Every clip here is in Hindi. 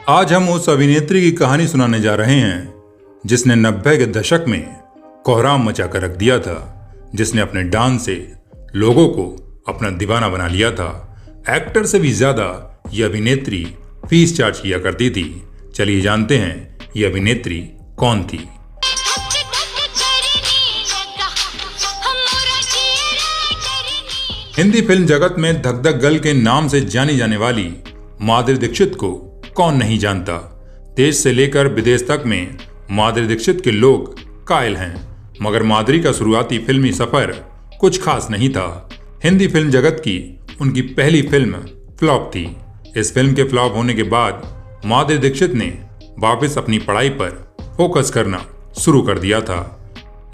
आज हम उस अभिनेत्री की कहानी सुनाने जा रहे हैं जिसने 90 के दशक में कोहराम मचा कर रख दिया था, जिसने अपने डांस से लोगों को अपना दीवाना बना लिया था। एक्टर से भी ज्यादा ये अभिनेत्री फीस चार्ज किया करती थी। चलिए जानते हैं ये अभिनेत्री कौन थी। हिंदी फिल्म जगत में धक धक गर्ल के नाम से जानी जाने वाली माधुरी दीक्षित को कौन नहीं जानता। देश से लेकर विदेश तक में माधुरी दीक्षित के लोग कायल हैं, मगर माधुरी का शुरुआती फिल्मी सफर कुछ खास नहीं था। हिंदी फिल्म जगत की उनकी पहली फिल्म फ्लॉप थी। इस फिल्म के फ्लॉप होने के बाद माधुरी दीक्षित ने वापस अपनी पढ़ाई पर फोकस करना शुरू कर दिया था,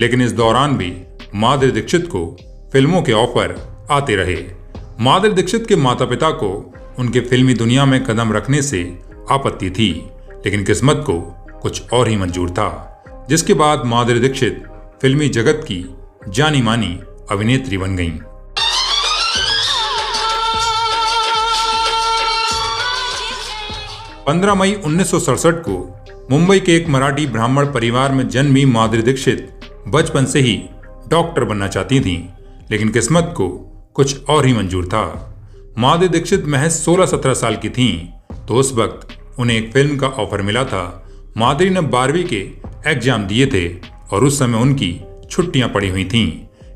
लेकिन इस दौरान भी माधुरी दीक्षित को फिल्मों के ऑफर आते रहे। माधुरी दीक्षित के माता पिता को उनके फिल्मी दुनिया में कदम रखने से आपत्ति थी, लेकिन किस्मत को कुछ और ही मंजूर था, जिसके बाद माधुरी दीक्षित फिल्मी जगत की जानी मानी अभिनेत्री बन गईं। पंद्रह मई 1967 को मुंबई के एक मराठी ब्राह्मण परिवार में जन्मी माधुरी दीक्षित बचपन से ही डॉक्टर बनना चाहती थीं, लेकिन किस्मत को कुछ और ही मंजूर था। माधुरी दीक्षित महज 16-17 साल की थीं, तो उस वक्त उन्हें एक फिल्म का ऑफर मिला था। माधुरी ने 12वीं के एग्जाम दिए थे और उस समय उनकी छुट्टियां पड़ी हुई थीं।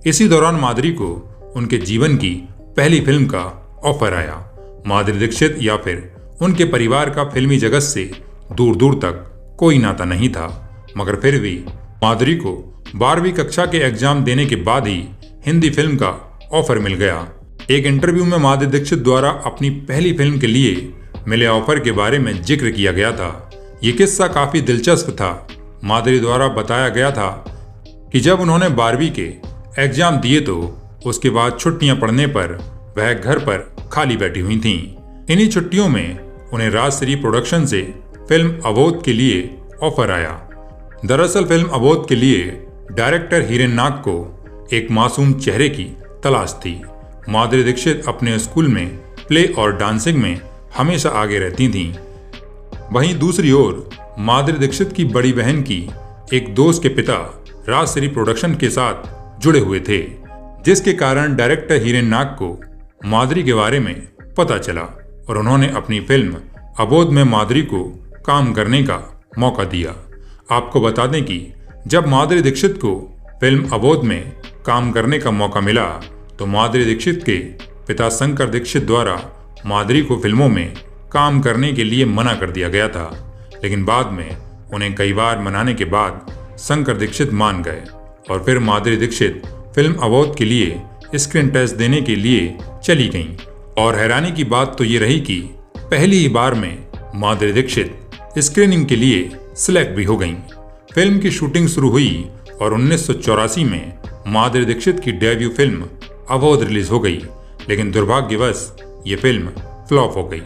इसी दौरान माधुरी को उनके जीवन की पहली फिल्म का ऑफर आया। माधुरी दीक्षित या फिर उनके परिवार का फिल्मी जगत से दूर दूर तक कोई नाता नहीं था, मगर फिर भी माधुरी को 12वीं कक्षा के एग्जाम देने के बाद ही हिंदी फिल्म का ऑफर मिल गया। एक इंटरव्यू में माधुरी दीक्षित द्वारा अपनी पहली फिल्म के लिए मिले ऑफर के बारे में जिक्र किया गया था। ये किस्सा काफी दिलचस्प था। माधुरी द्वारा बताया गया था कि जब उन्होंने 12वीं के एग्जाम दिए तो उसके बाद छुट्टियां पड़ने पर वह घर पर खाली बैठी हुई थीं। इन्हीं छुट्टियों में उन्हें राजश्री प्रोडक्शन से फिल्म अबोध के लिए ऑफर आया। दरअसल फिल्म अबोध के लिए डायरेक्टर हीरेन नाग को एक मासूम चेहरे की तलाश थी। माधुरी दीक्षित अपने स्कूल में प्ले और डांसिंग में हमेशा आगे रहती थीं। वहीं दूसरी ओर माधुरी दीक्षित की बड़ी बहन की एक दोस्त के पिता राजश्री प्रोडक्शन के साथ जुड़े हुए थे, जिसके कारण डायरेक्टर हीरेन नाग को माधुरी के बारे में पता चला और उन्होंने अपनी फिल्म अबोध में माधुरी को काम करने का मौका दिया। आपको बता दें कि जब माधुरी दीक्षित को फिल्म अबोध में काम करने का मौका मिला तो माधुरी दीक्षित के पिता शंकर दीक्षित द्वारा माधुरी को फिल्मों में काम करने के लिए मना कर दिया गया था, लेकिन बाद में उन्हें कई बार मनाने के बाद शंकर दीक्षित मान गए और फिर माधुरी दीक्षित फिल्म अबोध के लिए स्क्रीन टेस्ट देने के लिए चली गईं। और हैरानी की बात तो ये रही कि पहली ही बार में माधुरी दीक्षित स्क्रीनिंग के लिए सिलेक्ट भी हो गईं। फिल्म की शूटिंग शुरू हुई और 1984 में माधुरी दीक्षित की डेब्यू फिल्म अबोध रिलीज हो गई, लेकिन दुर्भाग्यवश ये फिल्म फ्लॉप हो गई।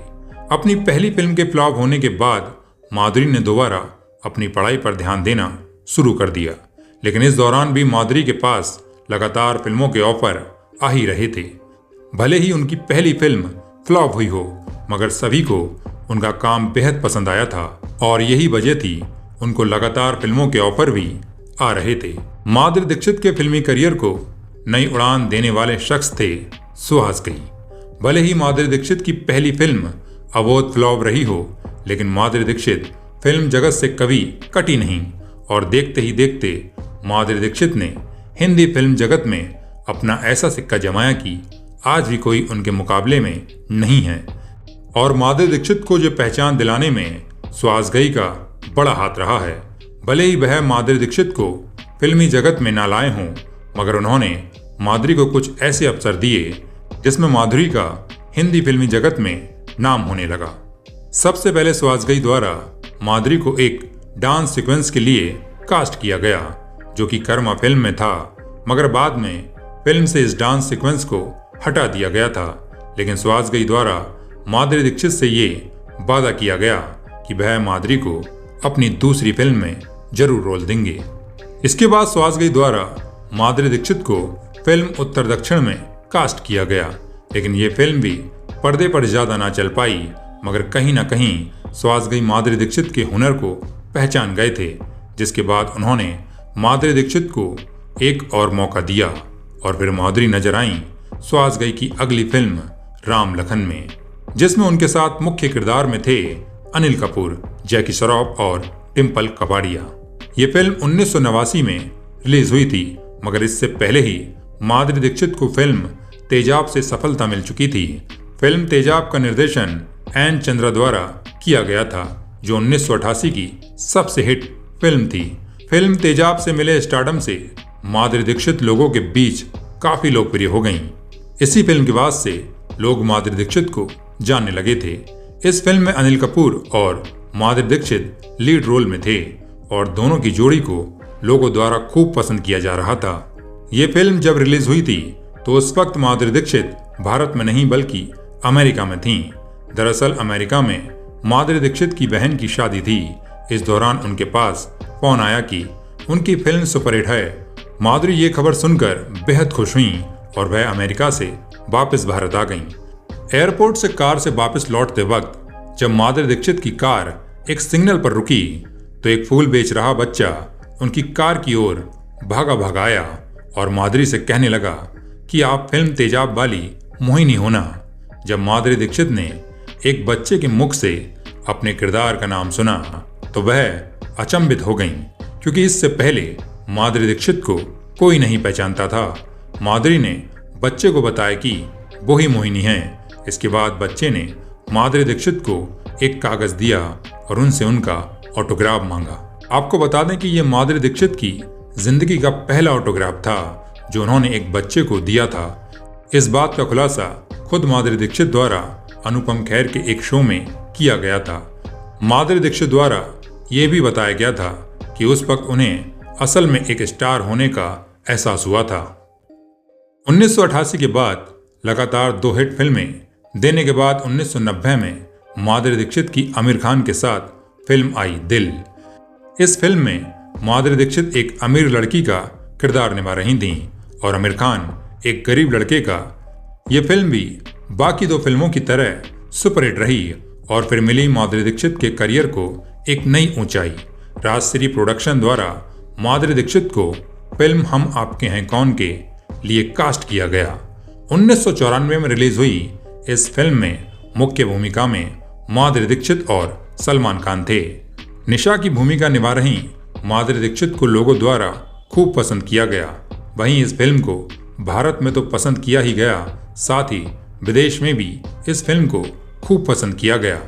अपनी पहली फिल्म के फ्लॉप होने के बाद माधुरी ने दोबारा अपनी पढ़ाई पर ध्यान देना शुरू कर दिया, लेकिन इस दौरान भी माधुरी के पास लगातार फिल्मों के ऑफर आ ही रहे थे। भले ही उनकी पहली फिल्म फ्लॉप हुई हो, मगर सभी को उनका काम बेहद पसंद आया था और यही वजह थी उनको लगातार फिल्मों के ऑफर भी आ रहे थे। माधुरी दीक्षित के फिल्मी करियर को नई उड़ान देने वाले शख्स थे सुहास घई। भले ही माधुरी दीक्षित की पहली फिल्म अबोध फ्लॉप रही हो, लेकिन माधुरी दीक्षित फिल्म जगत से कभी कटी नहीं और देखते ही देखते माधुरी दीक्षित ने हिंदी फिल्म जगत में अपना ऐसा सिक्का जमाया कि आज भी कोई उनके मुकाबले में नहीं है। और माधुरी दीक्षित को जो पहचान दिलाने में सुहास घई का बड़ा हाथ रहा है। भले ही वह माधुरी दीक्षित को फिल्मी जगत में ना लाए हों, मगर उन्होंने माधुरी को कुछ ऐसे अवसर दिए जिसमें माधुरी का हिंदी फिल्मी जगत में नाम होने लगा। सबसे पहले सुहास घई द्वारा माधुरी को एक डांस सीक्वेंस के लिए कास्ट किया गया, जो कि कर्मा फिल्म में था, मगर बाद में फिल्म से इस डांस सीक्वेंस को हटा दिया गया था। लेकिन सुहास घई द्वारा माधुरी दीक्षित से ये वादा किया गया कि वह माधुरी को अपनी दूसरी फिल्म में जरूर रोल देंगे। इसके बाद सुहास घई द्वारा माधुरी दीक्षित को फिल्म उत्तर दक्षिण में कास्ट किया गया, लेकिन ये फिल्म भी पर्दे पर ज्यादा ना चल पाई, मगर कहीं ना कहीं सुहासघई माधुरी दीक्षित के हुनर को पहचान गए थे, जिसके बाद उन्होंने माधुरी दीक्षित को एक और मौका दिया और फिर माधुरी नजर आई सुहासघई की अगली फिल्म राम लखन में, जिसमें उनके साथ मुख्य किरदार में थे अनिल कपूर, जैकी श्रॉफ और डिम्पल कपाड़िया। ये फिल्म 1989 में रिलीज हुई थी, मगर इससे पहले ही माधुरी दीक्षित को फिल्म तेजाब से सफलता मिल चुकी थी। फिल्म तेजाब का निर्देशन एन चंद्रा द्वारा किया गया था, जो 1988 की सबसे हिट फिल्म थी। फिल्म तेजाब से मिले स्टारडम से माधुरी दीक्षित लोगों के बीच काफी लोकप्रिय हो गईं। इसी फिल्म के बाद से लोग माधुरी दीक्षित को जानने लगे थे। इस फिल्म में अनिल कपूर और माधुरी दीक्षित लीड रोल में थे और दोनों की जोड़ी को लोगों द्वारा खूब पसंद किया जा रहा था। ये फिल्म जब रिलीज हुई थी तो उस वक्त माधुरी दीक्षित भारत में नहीं बल्कि अमेरिका में थीं। दरअसल अमेरिका में माधुरी दीक्षित की बहन की शादी थी। इस दौरान उनके पास फोन आया कि उनकी फिल्म सुपरहिट है। माधुरी ये खबर सुनकर बेहद खुश हुईं और वह अमेरिका से वापस भारत आ गईं। एयरपोर्ट से कार से वापस लौटते वक्त जब माधुरी दीक्षित की कार एक सिग्नल पर रुकी तो एक फूल बेच रहा बच्चा उनकी कार की ओर भागा भागा आया और माधुरी से कहने लगा कि आप फिल्म तेजाब वाली मोहिनी हो ना। जब माधुरी दीक्षित ने एक बच्चे के मुख से अपने किरदार का नाम सुना तो वह अचंभित हो गईं, क्योंकि इससे पहले माधुरी दीक्षित को कोई नहीं पहचानता था। माधुरी ने बच्चे को बताया कि वो ही मोहिनी है। इसके बाद बच्चे ने माधुरी दीक्षित को एक कागज दिया और उनसे उनका ऑटोग्राफ मांगा। आपको बता दें कि यह माधुरी दीक्षित की जिंदगी का पहला ऑटोग्राफ था जो उन्होंने एक बच्चे को दिया था। इस बात का खुलासा खुद माधुरी दीक्षित द्वारा अनुपम खेर के एक शो में किया गया था। माधुरी दीक्षित द्वारा यह भी बताया गया था कि उस वक्त उन्हें असल में एक स्टार होने का एहसास हुआ था। 1988 के बाद लगातार 2 हिट फिल्में देने के बाद 1990 में माधुरी दीक्षित की आमिर खान के साथ फिल्म आई दिल। इस फिल्म में माधुरी दीक्षित एक अमीर लड़की का किरदार निभा रही थीं और आमिर खान एक गरीब लड़के का। यह फिल्म भी बाकी 2 फिल्मों की तरह सुपरहिट रही और फिर मिली माधुरी दीक्षित के करियर को एक नई ऊंचाई। राजश्री प्रोडक्शन द्वारा माधुरी दीक्षित को फिल्म हम आपके हैं कौन के लिए कास्ट किया गया। 1994 में रिलीज हुई इस फिल्म में मुख्य भूमिका में माधुरी दीक्षित और सलमान खान थे। निशा की भूमिका निभा रही माधुरी दीक्षित को लोगों द्वारा खूब पसंद किया गया। वहीं इस फिल्म को भारत में तो पसंद किया ही गया, साथ ही विदेश में भी इस फिल्म को खूब पसंद किया गया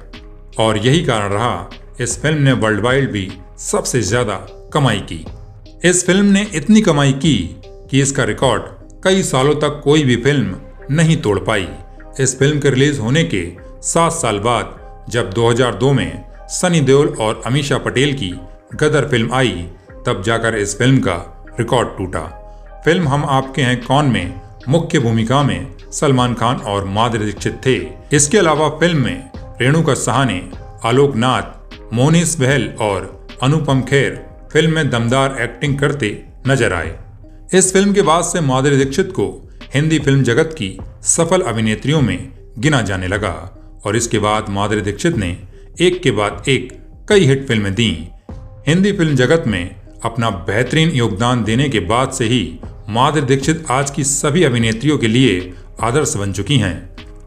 और यही कारण रहा इस फिल्म ने वर्ल्ड वाइड भी सबसे ज्यादा कमाई की। इस फिल्म ने इतनी कमाई की कि इसका रिकॉर्ड कई सालों तक कोई भी फिल्म नहीं तोड़ पाई। इस फिल्म के रिलीज होने के 7 साल बाद जब 2002 में सनी देओल और अमीषा पटेल की गदर फिल्म आई, तब जाकर इस फिल्म का रिकॉर्ड टूटा। फिल्म हम आपके हैं कौन में मुख्य भूमिका में सलमान खान और माधुरी दीक्षित थे। इसके अलावा फिल्म में रेणुका साहनी, आलोक नाथ, मोनीश बहल और अनुपम खेर फिल्म में दमदार एक्टिंग करते नजर आए। इस फिल्म के बाद से माधुरी दीक्षित को हिंदी फिल्म जगत की सफल अभिनेत्रियों में गिना जाने लगा और इसके बाद माधुरी दीक्षित ने एक के बाद एक कई हिट फिल्में दी। हिंदी फिल्म जगत में अपना बेहतरीन योगदान देने के बाद से ही माधुरी दीक्षित आज की सभी अभिनेत्रियों के लिए आदर्श बन चुकी हैं।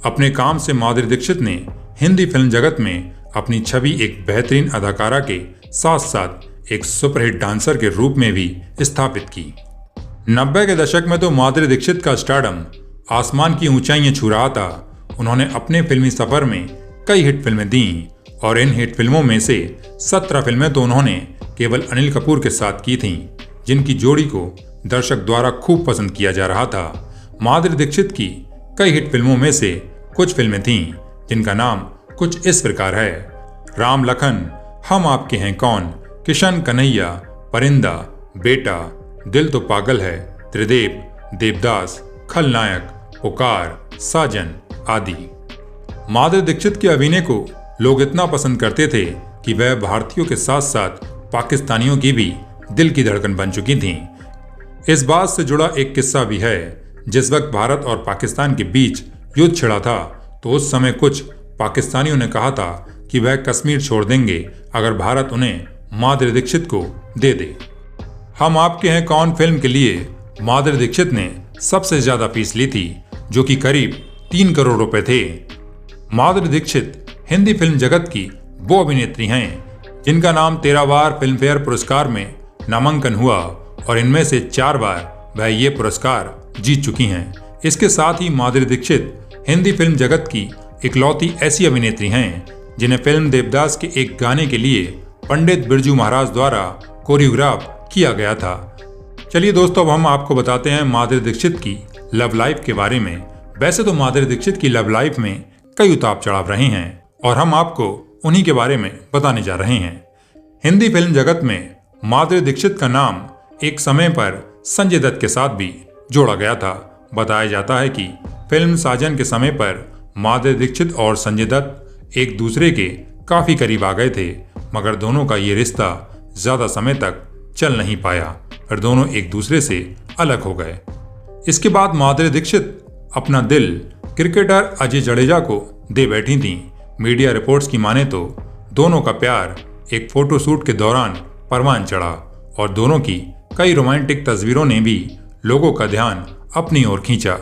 अपने काम से माधुरी दीक्षित ने हिंदी फिल्म जगत में अपनी छवि एक बेहतरीन अदाकारा के साथ साथ एक सुपरहिट डांसर के रूप में भी स्थापित की। 90 के दशक में तो माधुरी दीक्षित का स्टारडम आसमान की ऊंचाइयां छू रहा था। उन्होंने अपने फिल्मी सफर में कई हिट फिल्में दी और इन हिट फिल्मों में से 17 फिल्में तो उन्होंने केवल अनिल कपूर के साथ की थीं, जिनकी जोड़ी को दर्शक द्वारा खूब पसंद किया जा रहा था। माधुरी दीक्षित की कई हिट फिल्मों में से कुछ फिल्में थीं जिनका नाम कुछ इस प्रकार है: राम लखन, हम आपके हैं कौन, किशन कन्हैया, परिंदा, बेटा, दिल तो पागल है, त्रिदेव, देवदास, खलनायक, पुकार, साजन आदि। माधुरी दीक्षित के अभिनय को लोग इतना पसंद करते थे कि वह भारतीयों के साथ साथ पाकिस्तानियों की भी दिल की धड़कन बन चुकी थीं। इस बात से जुड़ा एक किस्सा भी है। जिस वक्त भारत और पाकिस्तान के बीच युद्ध छिड़ा था तो उस समय कुछ पाकिस्तानियों ने कहा था कि वह कश्मीर छोड़ देंगे अगर भारत उन्हें माधुरी दीक्षित को दे दे। हम आपके हैं कौन फिल्म के लिए माधुरी दीक्षित ने सबसे ज्यादा फीस ली थी, जो कि करीब 3 करोड़ रुपए थे। माधुरी दीक्षित हिंदी फिल्म जगत की वो अभिनेत्री हैं जिनका नाम 13 बार फिल्म फेयर पुरस्कार में नामांकन हुआ और इनमें से 4 बार वह ये पुरस्कार जीत चुकी हैं। इसके साथ ही माधुरी दीक्षित हिंदी फिल्म जगत की इकलौती ऐसी अभिनेत्री हैं जिन्हें फिल्म देवदास के एक गाने के लिए पंडित बिरजू महाराज द्वारा कोरियोग्राफ किया गया था। चलिए दोस्तों, अब हम आपको बताते हैं माधुरी दीक्षित की लव लाइफ के बारे में। वैसे तो माधुरी दीक्षित की लव लाइफ में कई उतार चढ़ाव रहे हैं और हम आपको उन्हीं के बारे में बताने जा रहे हैं। हिंदी फिल्म जगत में माधुरी दीक्षित का नाम एक समय पर संजय दत्त के साथ भी जोड़ा गया था। बताया जाता है कि फिल्म साजन के समय पर माधुरी दीक्षित और संजय दत्त एक दूसरे के काफी करीब आ गए थे, मगर दोनों का ये रिश्ता ज्यादा समय तक चल नहीं पाया, फिर दोनों एक दूसरे से अलग हो गए। इसके बाद माधुरी दीक्षित अपना दिल क्रिकेटर अजय जडेजा को दे बैठी थीं। मीडिया रिपोर्ट्स की माने तो दोनों का प्यार एक फोटोशूट के दौरान परवान चढ़ा और दोनों की कई रोमांटिक तस्वीरों ने भी लोगों का ध्यान अपनी ओर खींचा।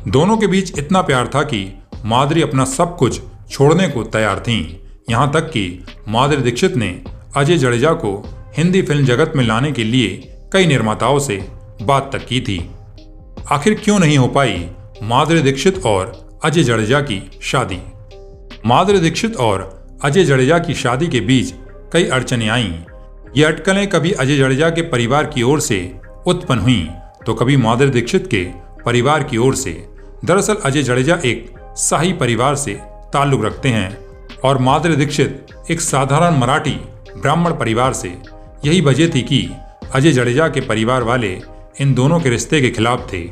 दोनों के बीच इतना प्यार था कि माधुरी अपना सब कुछ छोड़ने को तैयार थीं। यहाँ तक कि माधुरी दीक्षित ने अजय जडेजा को हिंदी फिल्म जगत में लाने के लिए कई निर्माताओं से बात तक की थी। आखिर क्यों नहीं हो पाई माधुरी दीक्षित और अजय जडेजा की शादी? माधुरी दीक्षित और अजय जडेजा की शादी के बीच कई अड़चनें आईं। ये अटकलें कभी अजय जडेजा के परिवार की ओर से उत्पन्न हुईं तो कभी माधुरी दीक्षित के परिवार की ओर से। दरअसल अजय जडेजा एक शाही परिवार से ताल्लुक रखते हैं और माधुरी दीक्षित एक साधारण मराठी ब्राह्मण परिवार से। यही वजह थी कि अजय जडेजा के परिवार वाले इन दोनों के रिश्ते के खिलाफ थे।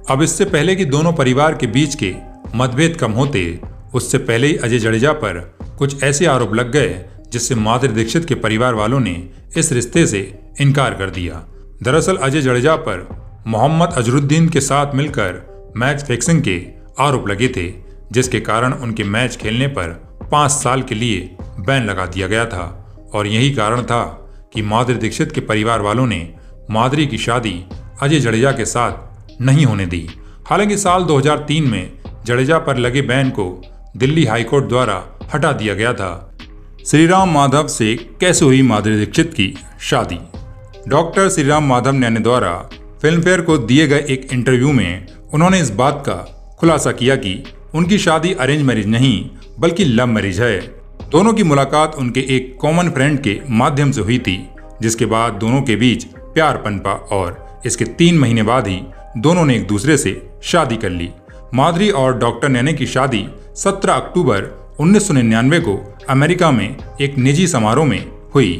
अब इससे पहले कि दोनों परिवार के बीच के मतभेद कम होते, उससे पहले ही अजय जडेजा पर कुछ ऐसे आरोप लग गए जिससे माधुरी दीक्षित के परिवार वालों ने इस रिश्ते से इनकार कर दिया। दरअसल अजय जडेजा पर मोहम्मद अजरुद्दीन के साथ मिलकर मैच फिक्सिंग के आरोप लगे थे, जिसके कारण उनके मैच खेलने पर 5 साल के लिए बैन लगा दिया गया था। और यही कारण था कि माधुरी दीक्षित के परिवार वालों ने माधुरी की शादी अजय जडेजा के साथ नहीं होने दी। हालांकि साल 2003 में जडेजा पर लगे बैन को दिल्ली हाईकोर्ट द्वारा हटा दिया गया था। श्रीराम माधव से कैसे हुई माधुरी दीक्षित की शादी? डॉक्टर श्रीराम माधव नैने द्वारा फिल्म फेयर को दिए गए एक इंटरव्यू में उन्होंने इस बात का खुलासा किया कि उनकी शादी अरेंज मैरिज नहीं बल्कि लव मैरिज है। दोनों की मुलाकात उनके एक कॉमन फ्रेंड के माध्यम से हुई थी, जिसके बाद दोनों के बीच प्यार पनपा और इसके 3 महीने बाद ही दोनों ने एक दूसरे से शादी कर ली। माधुरी और डॉक्टर नैने की शादी 17 अक्टूबर 1999 को अमेरिका में एक निजी समारोह में हुई।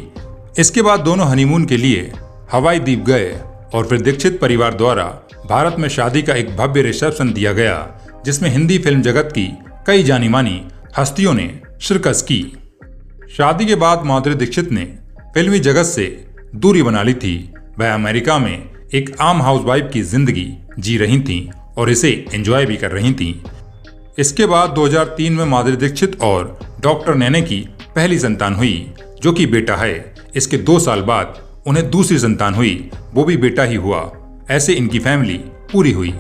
इसके बाद दोनों हनीमून के लिए हवाई द्वीप गए और फिर दीक्षित परिवार द्वारा भारत में शादी का एक भव्य रिसेप्शन दिया गया, जिसमें हिंदी फिल्म जगत की कई जानी मानी हस्तियों ने शिरकत की। शादी के बाद माधुरी दीक्षित ने फिल्मी जगत से दूरी बना ली थी। वह अमेरिका में एक आम हाउसवाइफ की जिंदगी जी रही थीं और इसे एंजॉय भी कर रही थीं। इसके बाद 2003 में माधुरी दीक्षित और डॉक्टर नैने की पहली संतान हुई, जो कि बेटा है। इसके 2 साल बाद उन्हें दूसरी संतान हुई, वो भी बेटा ही हुआ। ऐसे इनकी फैमिली पूरी हुई।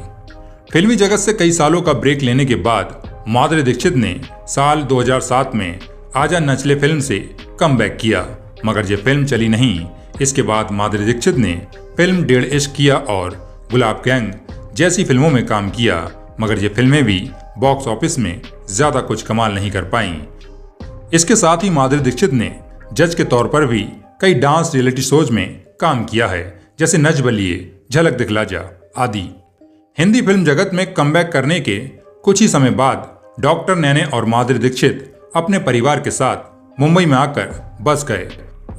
फिल्मी जगत से कई सालों का ब्रेक लेने के बाद माधुरी दीक्षित ने साल 2007 में आजा नचले फिल्म से कमबैक किया, मगर ये फिल्म चली नहीं। इसके बाद माधुरी दीक्षित ने फिल्म डेढ़ इश्क किया और गुलाब गैंग जैसी फिल्मों में काम किया, मगर ये फिल्में भी बॉक्स ऑफिस में ज्यादा कुछ कमाल नहीं कर पाईं। इसके साथ ही माधुरी दीक्षित ने जज के तौर पर भी कई डांस रियलिटी शोज में काम किया है, जैसे नच बलिए, झलक दिखला जा आदि। हिंदी फिल्म जगत में कमबैक करने के कुछ ही समय बाद डॉक्टर नैने और माधुरी दीक्षित अपने परिवार के साथ मुंबई में आकर बस गए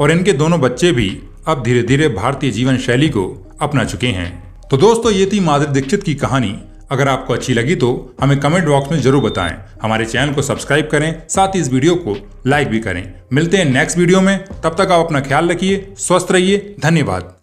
और इनके दोनों बच्चे भी अब धीरे धीरे भारतीय जीवन शैली को अपना चुके हैं। तो दोस्तों, ये थी माधुरी दीक्षित की कहानी। अगर आपको अच्छी लगी तो हमें कमेंट बॉक्स में जरूर बताएं। हमारे चैनल को सब्सक्राइब करें, साथ ही इस वीडियो को लाइक भी करें। मिलते हैं नेक्स्ट वीडियो में, तब तक आप अपना ख्याल रखिए, स्वस्थ रहिए। धन्यवाद।